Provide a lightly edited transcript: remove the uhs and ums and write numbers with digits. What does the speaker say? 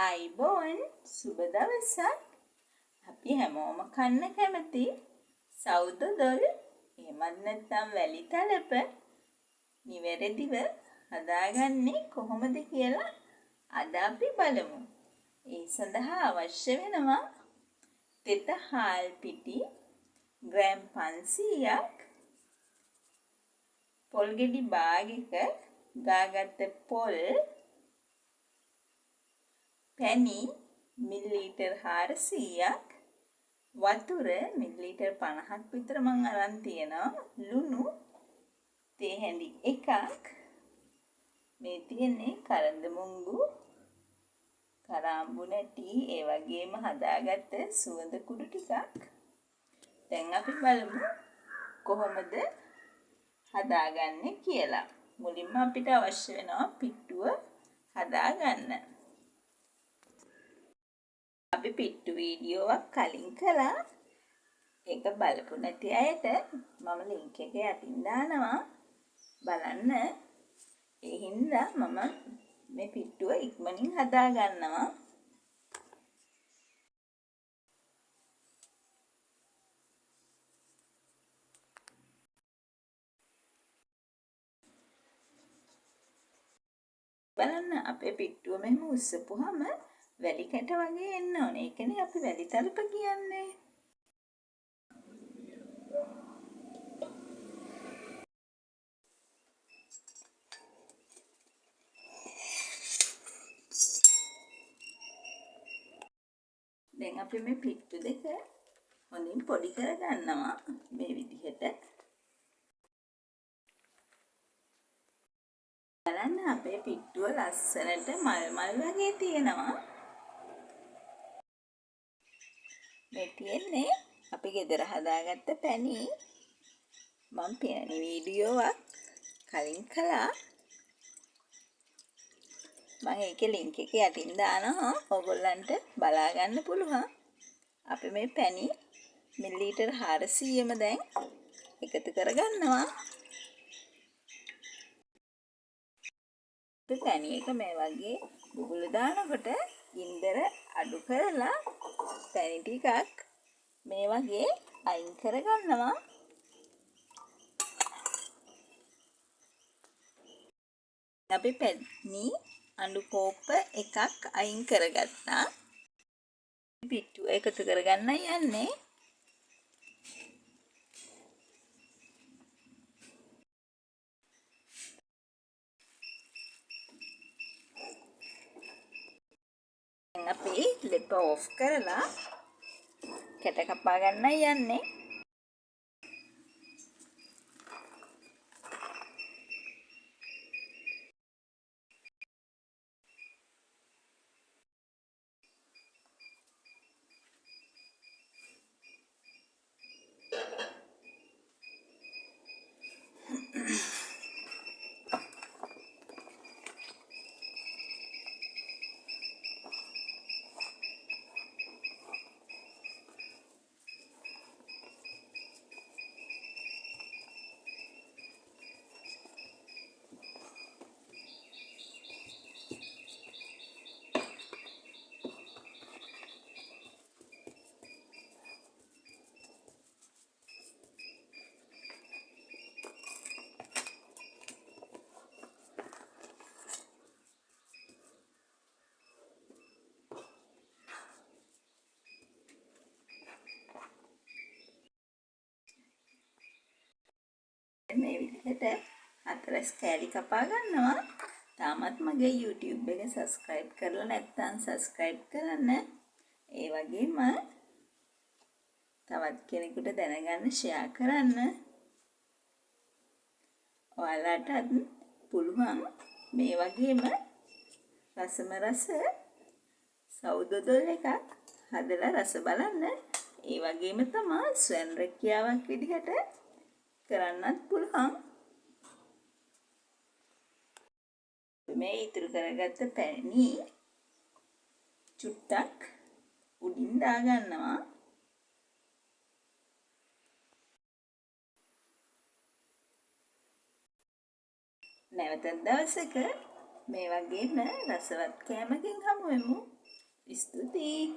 අයිබෝන් සුබ දවසක්. අපි හැමෝම කන්න කැමති සෞද දොල් එහෙමත් නැත්නම් වැලි තලප නිවැරදිව හදාගන්නේ කොහොමද කියලා අද අපි බලමු. ඒ සඳහා අවශ්‍ය වෙනවා තෙත හාල් පිටි ග්‍රෑම් 500ක්, පොල් ගෙඩි බාගයක ගාගත්ත පොල්, පැණි මිලිලීටර් 400ක්, වතුර මිලිලීටර් 50ක් විතර මම අරන් තියෙනවා, ලුණු තේ හැඳි එකක්, මේ තියෙන්නේ කරඳ මුංගු, කරාම්බු නැටි, ඒ වගේම හදාගත්ත සුවඳ කුඩු ටිකක්. දැන් අපි බලමු කොහොමද හදාගන්නේ කියලා. මුලින්ම අපිට අවශ්‍ය වෙනවා පිට්ටුව හදාගන්න. අපි පිට්ටු වීඩියෝවක් කලින් කළා. ඒක බලපු නැති අයට මම ලින්ක් එක යටින් දානවා බලන්න. ඒ හින්දා මම මේ පිට්ටුව ඉක්මනින් හදා ගන්නවා. බලන්න අපේ පිට්ටුව මෙහෙම උස්සපුවාම වැලි කැට වගේ එන්න ඕනේ. ඒකනේ අපි වැලි තලප කියන්නේ. දැන් අපි මේ පිට්ටු දෙක හොඳින් පොඩි කර ගන්නවා මේ විදිහට. බලන්න අපේ පිට්ටුව ලස්සනට මල් වගේ තියෙනවා. මේ තියෙන්නේ අපි ගෙදර හදාගත්ත පැණි. මම පැණි වීඩියෝවක් කලින් කළා. මම ඒකේ ලින්ක් එක යටින් දානවා. ඔයගොල්ලන්ට බලා ගන්න පුළුවන්. අපි මේ පැණි මිලිලීටර් 400ම දැන් එකතු කරගන්නවා. පැණි එක මේ වගේ බුබුලු දානකොට ගින්දර අඩු කරලා පැණි ටිකක් මේ වගේ අයින් කරගන්නවා. අපි පැණි අඬු කෝප්ප එකක් අයින් කරගත්තා. පිට්ටුව එකතු කරගන්න යන්නේ. අපි ලෙප ඔෆ් කරලා කැට කපා ගන්න යන්නේ. මේ විදිහට හතරස් කෑලි කපා ගන්නවා. තාමත් මගේ YouTube එක subscribe කරලා නැත්නම් subscribe කරන්න. ඒ වගේම තවත් කෙනෙකුට දැනගන්න share කරන්න. ඔයාලටත් පුළුවන් මේ වගේම රසම රස සෞද දොල් එකක් හදලා රස බලන්න. ඒ වගේම තමයි ස්වයං රැකියාවක් විදිහට කරන්නත් පුළුවන්. මේ ඉතුරු කරගත්ත පැණි චුට්ටක් උඩින් දාගන්නවා. නැවත දවසක මේ වගේම රසවත් කෑමකින් හමු වෙමු. ස්තුතියි.